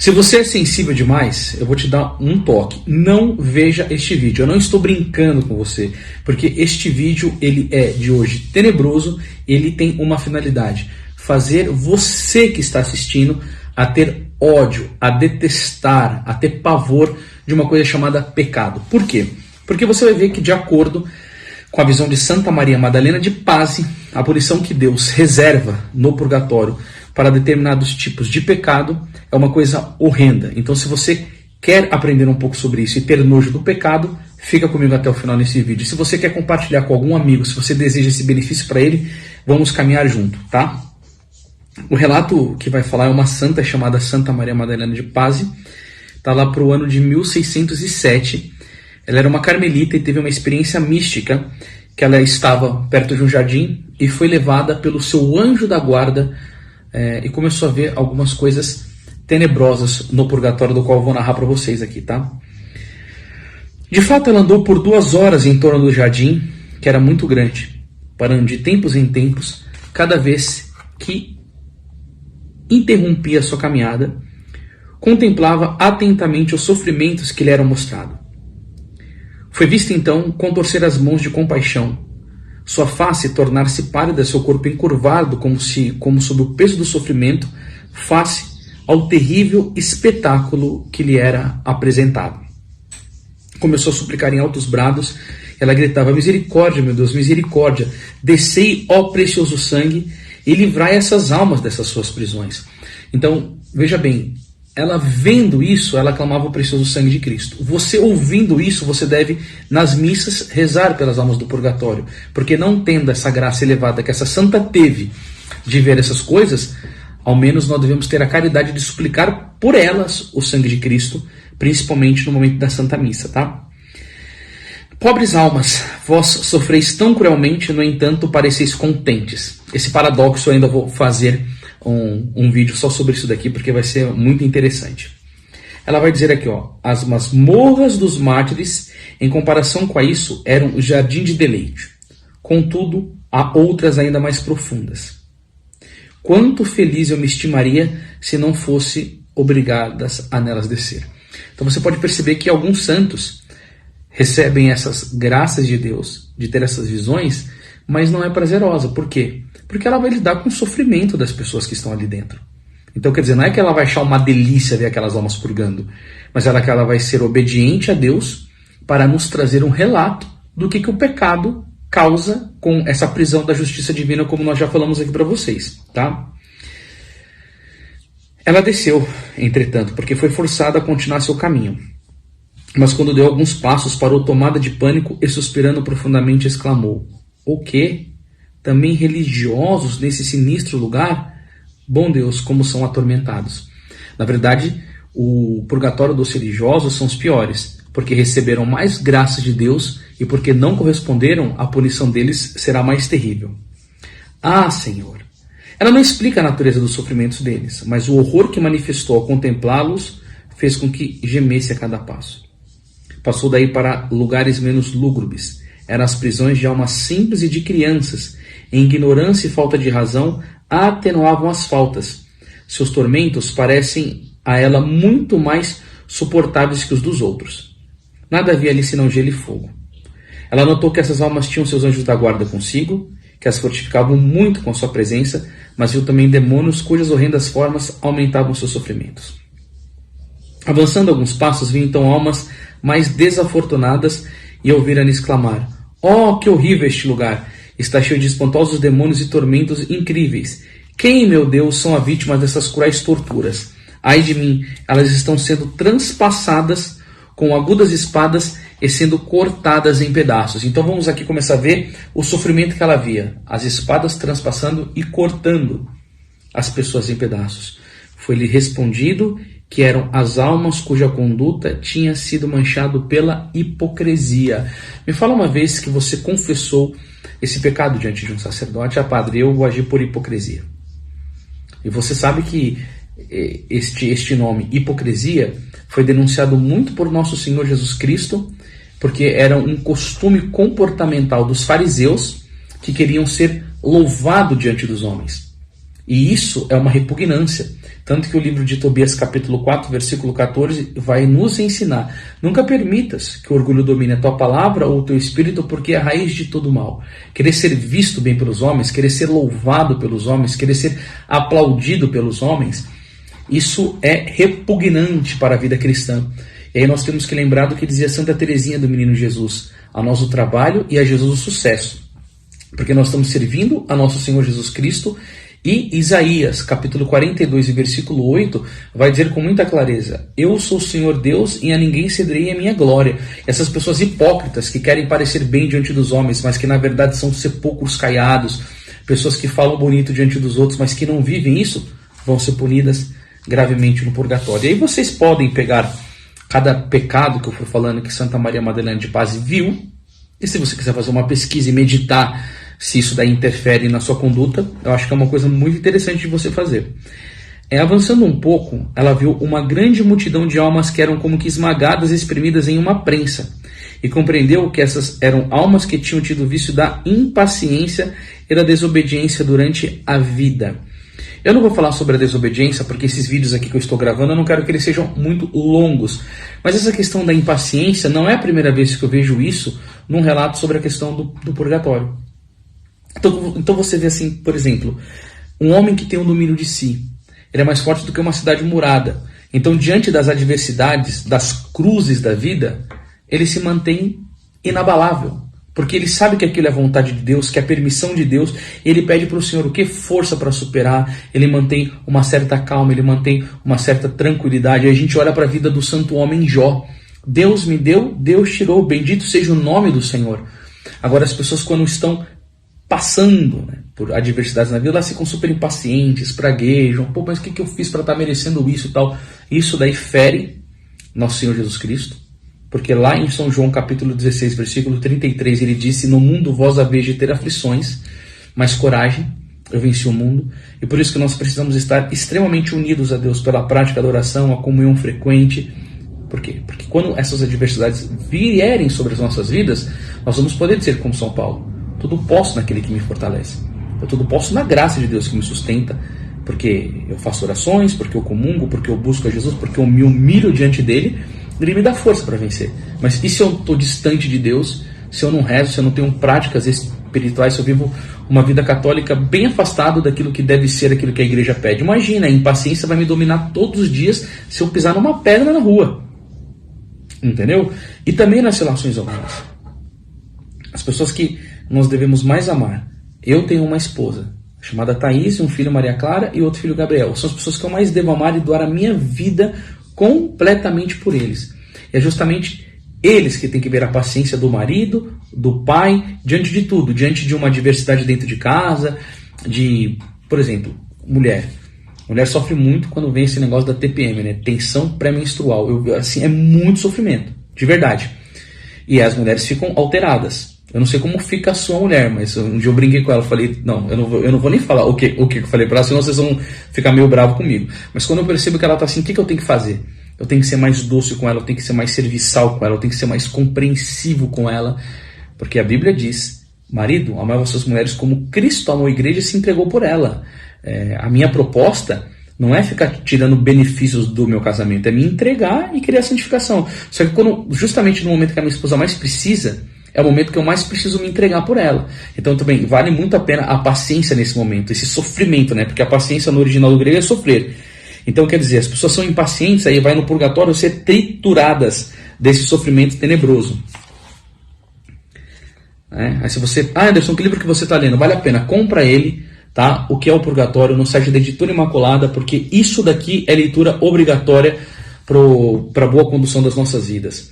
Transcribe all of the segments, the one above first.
Se você é sensível demais, eu vou te dar um toque. Não veja este vídeo. Eu não estou brincando com você, porque este vídeo ele é de hoje tenebroso. Ele tem uma finalidade: fazer você que está assistindo a ter ódio, a detestar, a ter pavor de uma coisa chamada pecado. Por quê? Porque você vai ver que, de acordo com a visão de Santa Maria Madalena de Pazzi, a punição que Deus reserva no purgatório para determinados tipos de pecado é uma coisa horrenda. Então, se você quer aprender um pouco sobre isso e ter nojo do pecado, fica comigo até o final desse vídeo. Se você quer compartilhar com algum amigo, se você deseja esse benefício para ele, vamos caminhar junto, tá? O relato que vai falar é uma santa chamada Santa Maria Madalena de Pazzi. Está lá para o ano de 1607. Ela era uma carmelita e teve uma experiência mística, que ela estava perto de um jardim e foi levada pelo seu anjo da guarda e começou a ver algumas coisas tenebrosas no purgatório, do qual eu vou narrar para vocês aqui, tá? De fato, ela andou por 2 horas em torno do jardim, que era muito grande, parando de tempos em tempos, cada vez que interrompia sua caminhada, contemplava atentamente os sofrimentos que lhe eram mostrados. Foi vista então contorcer as mãos de compaixão, sua face tornar-se pálida, seu corpo encurvado como sob o peso do sofrimento, face ao terrível espetáculo que lhe era apresentado. Começou a suplicar em altos brados. Ela gritava: misericórdia, meu Deus, misericórdia, descei, ó precioso sangue, e livrai essas almas dessas suas prisões. Então, veja bem, ela vendo isso, ela clamava o precioso sangue de Cristo. Você ouvindo isso, você deve, nas missas, rezar pelas almas do purgatório, porque não tendo essa graça elevada que essa santa teve de ver essas coisas, ao menos nós devemos ter a caridade de suplicar por elas o sangue de Cristo, principalmente no momento da Santa Missa, tá? Pobres almas, vós sofreis tão cruelmente, no entanto pareceis contentes. Esse paradoxo eu ainda vou fazer um vídeo só sobre isso daqui, porque vai ser muito interessante. Ela vai dizer aqui, ó: as masmorras dos mártires, em comparação com isso, eram o jardim de deleite. Contudo, há outras ainda mais profundas. Quanto feliz eu me estimaria se não fosse obrigadas a nelas descer. Então você pode perceber que alguns santos recebem essas graças de Deus, de ter essas visões, mas não é prazerosa. Por quê? Porque ela vai lidar com o sofrimento das pessoas que estão ali dentro. Então, quer dizer, não é que ela vai achar uma delícia ver aquelas almas purgando, mas que ela vai ser obediente a Deus para nos trazer um relato do que o pecado causa com essa prisão da justiça divina, como nós já falamos aqui para vocês, tá? Ela desceu, entretanto, porque foi forçada a continuar seu caminho. Mas quando deu alguns passos, parou tomada de pânico e, suspirando profundamente, exclamou: o quê? Também religiosos nesse sinistro lugar? Bom Deus, como são atormentados. Na verdade, o purgatório dos religiosos são os piores, porque receberam mais graça de Deus e porque não corresponderam, a punição deles será mais terrível. Ah, Senhor! Ela não explica a natureza dos sofrimentos deles, mas o horror que manifestou ao contemplá-los fez com que gemesse a cada passo. Passou daí para lugares menos lúgubres. Eram as prisões de almas simples e de crianças. Em ignorância e falta de razão, atenuavam as faltas. Seus tormentos parecem a ela muito mais suportáveis que os dos outros. Nada havia ali senão gelo e fogo. Ela notou que essas almas tinham seus anjos da guarda consigo, que as fortificavam muito com sua presença, mas viu também demônios cujas horrendas formas aumentavam seus sofrimentos. Avançando alguns passos, viu então almas mais desafortunadas e ouviram exclamar: oh, que horrível este lugar! Está cheio de espantosos demônios e tormentos incríveis. Quem, meu Deus, são as vítimas dessas cruéis torturas? Ai de mim, elas estão sendo transpassadas com agudas espadas e sendo cortadas em pedaços. Então vamos aqui começar a ver o sofrimento que ela via. As espadas transpassando e cortando as pessoas em pedaços. Foi-lhe respondido que eram as almas cuja conduta tinha sido manchado pela hipocrisia. Me fala uma vez que você confessou esse pecado diante de um sacerdote: ah, padre, eu vou agir por hipocrisia. E você sabe que este nome, hipocrisia, foi denunciado muito por nosso Senhor Jesus Cristo, porque era um costume comportamental dos fariseus que queriam ser louvados diante dos homens. E isso é uma repugnância. Tanto que o livro de Tobias, capítulo 4, versículo 14, vai nos ensinar: nunca permitas que o orgulho domine a tua palavra ou o teu espírito, porque é a raiz de todo mal. Querer ser visto bem pelos homens, querer ser louvado pelos homens, querer ser aplaudido pelos homens, isso é repugnante para a vida cristã. E aí nós temos que lembrar do que dizia Santa Teresinha do Menino Jesus: a nós o trabalho e a Jesus o sucesso. Porque nós estamos servindo a nosso Senhor Jesus Cristo. E Isaías, capítulo 42 e versículo 8, vai dizer com muita clareza: eu sou o Senhor Deus e a ninguém cederei a minha glória. Essas pessoas hipócritas que querem parecer bem diante dos homens, mas que na verdade são sepulcros caiados, pessoas que falam bonito diante dos outros, mas que não vivem isso, vão ser punidas gravemente no purgatório. E aí vocês podem pegar cada pecado que eu for falando que Santa Maria Madalena de Paz viu, e se você quiser fazer uma pesquisa e meditar se isso daí interfere na sua conduta, eu acho que é uma coisa muito interessante de você fazer. Avançando um pouco, ela viu uma grande multidão de almas que eram como que esmagadas e espremidas em uma prensa, e compreendeu que essas eram almas que tinham tido vício da impaciência e da desobediência durante a vida. Eu não vou falar sobre a desobediência, porque esses vídeos aqui que eu estou gravando, eu não quero que eles sejam muito longos. Mas essa questão da impaciência não é a primeira vez que eu vejo isso num relato sobre a questão do purgatório. Então você vê assim, por exemplo, um homem que tem um domínio de si, ele é mais forte do que uma cidade murada. Então, diante das adversidades, das cruzes da vida, ele se mantém inabalável, porque ele sabe que aquilo é a vontade de Deus, que é a permissão de Deus. Ele pede para o Senhor o que? Força para superar. Ele mantém uma certa calma, ele mantém uma certa tranquilidade. Aí a gente olha para a vida do santo homem Jó: Deus me deu, Deus tirou, bendito seja o nome do Senhor. Agora as pessoas, quando estão passando, né, por adversidades na vida, elas ficam super impacientes, praguejam: pô, mas o que eu fiz para estar merecendo isso e tal? Isso daí fere nosso Senhor Jesus Cristo, porque lá em São João capítulo 16, versículo 33, ele disse: no mundo vós haveis de ter aflições, mas coragem, eu venci o mundo. E por isso que nós precisamos estar extremamente unidos a Deus pela prática da oração, a comunhão frequente. Por quê? Porque quando essas adversidades vierem sobre as nossas vidas, nós vamos poder dizer como São Paulo: tudo posso naquele que me fortalece. Eu tudo posso na graça de Deus que me sustenta, porque eu faço orações, porque eu comungo, porque eu busco a Jesus, porque eu me humilho diante dele. Ele me dá força para vencer. Mas e se eu estou distante de Deus, se eu não rezo, se eu não tenho práticas espirituais, se eu vivo uma vida católica bem afastado daquilo que deve ser, aquilo que a igreja pede? Imagina, a impaciência vai me dominar todos os dias se eu pisar numa pedra na rua. Entendeu? E também nas relações humanas. As pessoas que nós devemos mais amar. Eu tenho uma esposa chamada Thaís, um filho Maria Clara e outro filho Gabriel. São as pessoas que eu mais devo amar e doar a minha vida completamente por eles. E é justamente eles que têm que ver a paciência do marido, do pai, diante de tudo, diante de uma adversidade dentro de casa, por exemplo, mulher. Mulher sofre muito quando vem esse negócio da TPM, né? Tensão pré-menstrual. Assim, é muito sofrimento, de verdade. E as mulheres ficam alteradas. Eu não sei como fica a sua mulher, mas um dia eu brinquei com ela, falei: não, eu não vou nem falar o que eu falei para ela, senão vocês vão ficar meio bravos comigo. Mas quando eu percebo que ela tá assim, o que eu tenho que fazer? Eu tenho que ser mais doce com ela, eu tenho que ser mais serviçal com ela, eu tenho que ser mais compreensivo com ela, porque a Bíblia diz: marido, amai vossas mulheres como Cristo amou a igreja e se entregou por ela. A minha proposta não é ficar tirando benefícios do meu casamento, é me entregar e criar santificação. Só que justamente no momento que a minha esposa mais precisa, é o momento que eu mais preciso me entregar por ela. Então também vale muito a pena a paciência nesse momento, esse sofrimento, né? Porque a paciência no original do grego é sofrer. Então quer dizer, as pessoas são impacientes, aí vai no purgatório ser trituradas desse sofrimento tenebroso. Aí se você... Anderson, que livro que você está lendo? Vale a pena, compra ele, tá? O que é o purgatório, no site da Editora Imaculada, porque isso daqui é leitura obrigatória para a boa condução das nossas vidas.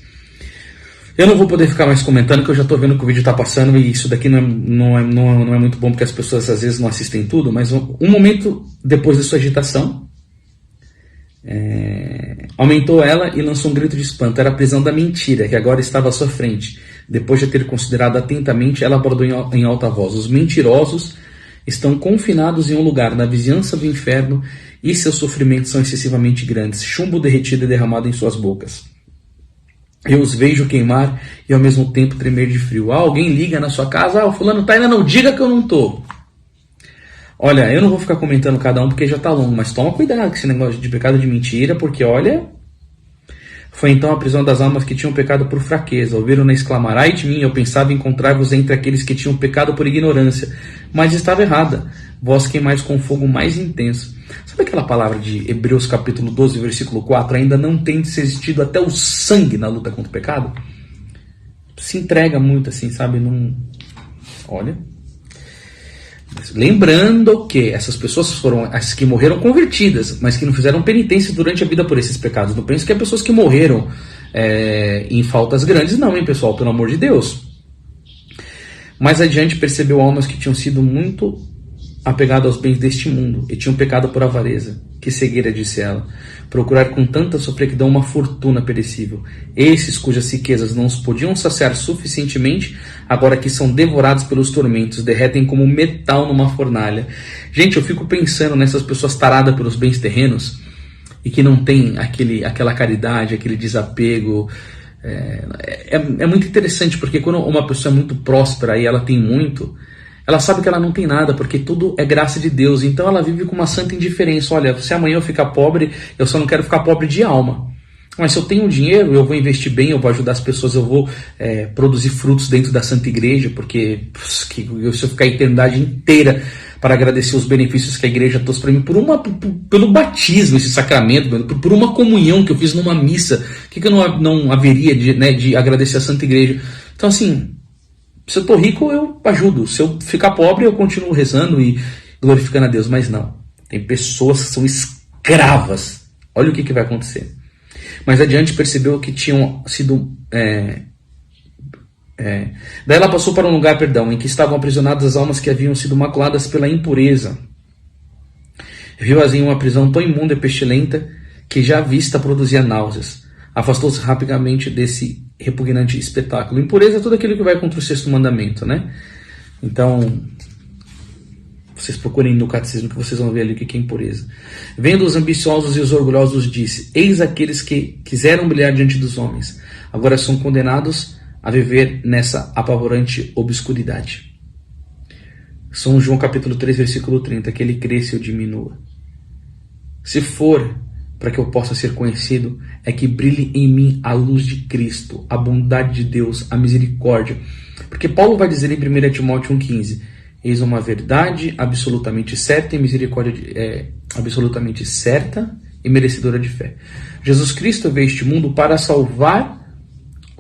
Eu não vou poder ficar mais comentando, que eu já estou vendo que o vídeo está passando e isso daqui não é muito bom, porque as pessoas às vezes não assistem tudo, mas um momento depois da sua agitação, aumentou ela e lançou um grito de espanto. Era a prisão da mentira, que agora estava à sua frente. Depois de ter considerado atentamente, ela bradou em alta voz: os mentirosos estão confinados em um lugar na vizinhança do inferno e seus sofrimentos são excessivamente grandes, chumbo derretido e derramado em suas bocas. Eu os vejo queimar e ao mesmo tempo tremer de frio. Alguém liga na sua casa: o fulano tá ainda, não diga que eu não tô. Olha, eu não vou ficar comentando cada um porque já tá longo, mas toma cuidado com esse negócio de pecado de mentira, porque olha... Foi então a prisão das almas que tinham pecado por fraqueza. Ouviram-na exclamar: ai de mim, eu pensava encontrar-vos entre aqueles que tinham pecado por ignorância. Mas estava errada. Vós queimais com fogo mais intenso. Sabe aquela palavra de Hebreus capítulo 12, versículo 4? Ainda não tem existido até o sangue na luta contra o pecado? Se entrega muito assim, sabe? Não... Olha... Lembrando que essas pessoas foram as que morreram convertidas, mas que não fizeram penitência durante a vida por esses pecados. Não penso que é pessoas que morreram em faltas grandes, não, hein, pessoal, pelo amor de Deus. Mais adiante percebeu almas que tinham sido muito apegadas aos bens deste mundo e tinham pecado por avareza. Que cegueira, disse ela, procurar com tanta sofreguidão uma fortuna perecível. Esses cujas riquezas não os podiam saciar suficientemente, agora que são devorados pelos tormentos, derretem como metal numa fornalha. Gente, eu fico pensando nessas pessoas taradas pelos bens terrenos e que não tem aquela caridade, aquele desapego. É muito interessante, porque quando uma pessoa é muito próspera e ela tem muito, ela sabe que ela não tem nada, porque tudo é graça de Deus. Então ela vive com uma santa indiferença. Olha, se amanhã eu ficar pobre, eu só não quero ficar pobre de alma. Mas se eu tenho dinheiro, eu vou investir bem, eu vou ajudar as pessoas, eu vou produzir frutos dentro da Santa Igreja, porque se eu ficar a eternidade inteira para agradecer os benefícios que a igreja trouxe para mim, pelo batismo, esse sacramento, por uma comunhão que eu fiz numa missa, o que eu não haveria de agradecer a Santa Igreja? Então assim... Se eu estou rico, eu ajudo. Se eu ficar pobre, eu continuo rezando e glorificando a Deus. Mas não. Tem pessoas que são escravas. Olha o que vai acontecer. Mais adiante percebeu que tinham sido... Daí ela passou para um lugar, em que estavam aprisionadas as almas que haviam sido maculadas pela impureza. Viu-as em uma prisão tão imunda e pestilenta que já à vista produzia náuseas. Afastou-se rapidamente desse repugnante espetáculo. Impureza é tudo aquilo que vai contra o sexto mandamento, né? Então, vocês procurem no catecismo que vocês vão ver ali o que é impureza. Vendo os ambiciosos e os orgulhosos, disse: eis aqueles que quiseram brilhar diante dos homens, agora são condenados a viver nessa apavorante obscuridade. São João capítulo 3, versículo 30, que ele cresça e eu diminua. Se for para que eu possa ser conhecido, é que brilhe em mim a luz de Cristo, a bondade de Deus, a misericórdia. Porque Paulo vai dizer em 1 Timóteo 1,15: eis uma verdade absolutamente certa e misericórdia absolutamente certa e merecedora de fé. Jesus Cristo veio a este mundo para salvar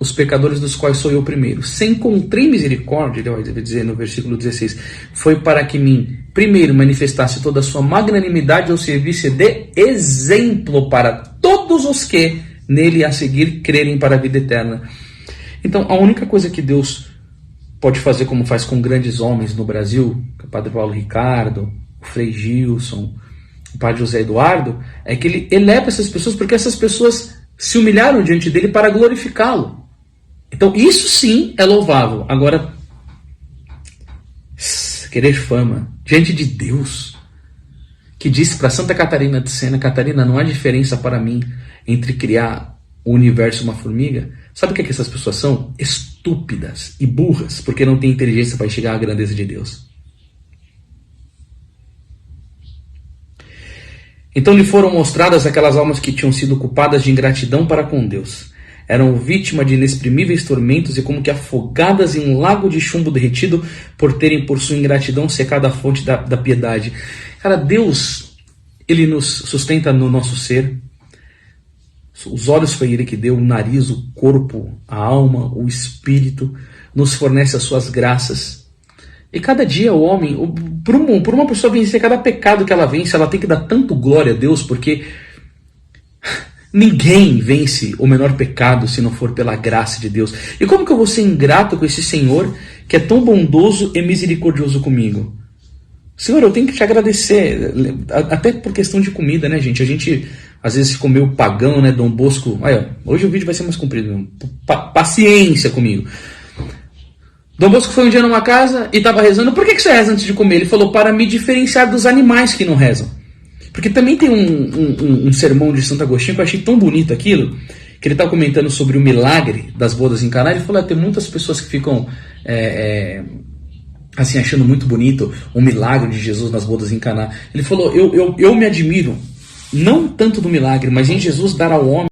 os pecadores, dos quais sou eu primeiro. Se encontrei misericórdia, ele vai dizer no versículo 16, foi para que mim primeiro manifestasse toda a sua magnanimidade ou servisse de exemplo para todos os que nele a seguir crerem para a vida eterna. Então a única coisa que Deus pode fazer, como faz com grandes homens no Brasil, o Padre Paulo Ricardo, o Frei Gilson, o Padre José Eduardo, é que ele eleva essas pessoas, porque essas pessoas se humilharam diante dele para glorificá-lo. Então isso sim é louvável. Agora, querer fama diante de Deus, que disse para Santa Catarina de Sena: Catarina, não há diferença para mim entre criar o universo e uma formiga. Sabe o que essas pessoas são? Estúpidas e burras, porque não têm inteligência para enxergar a grandeza de Deus. Então lhe foram mostradas aquelas almas que tinham sido culpadas de ingratidão para com Deus. Eram vítimas de inexprimíveis tormentos e como que afogadas em um lago de chumbo derretido por terem por sua ingratidão secado a fonte da piedade. Cara, Deus, Ele nos sustenta no nosso ser. Os olhos foi Ele que deu, o nariz, o corpo, a alma, o espírito, nos fornece as suas graças. E cada dia o homem, por uma pessoa vencer cada pecado que ela vence, ela tem que dar tanto glória a Deus, porque ninguém vence o menor pecado se não for pela graça de Deus. E como que eu vou ser ingrato com esse Senhor que é tão bondoso e misericordioso comigo? Senhor, eu tenho que te agradecer, até por questão de comida, né, gente? A gente, às vezes, comeu pagão, né, Dom Bosco. Olha, hoje o vídeo vai ser mais comprido. Paciência comigo. Dom Bosco foi um dia numa casa e estava rezando. Por que você reza antes de comer? Ele falou: para me diferenciar dos animais que não rezam. Porque também tem um sermão de Santo Agostinho que eu achei tão bonito aquilo, que ele está comentando sobre o milagre das bodas em Caná. Ele falou: tem muitas pessoas que ficam assim, achando muito bonito o milagre de Jesus nas bodas em Caná. Ele falou, eu me admiro, não tanto do milagre, mas em Jesus dar ao homem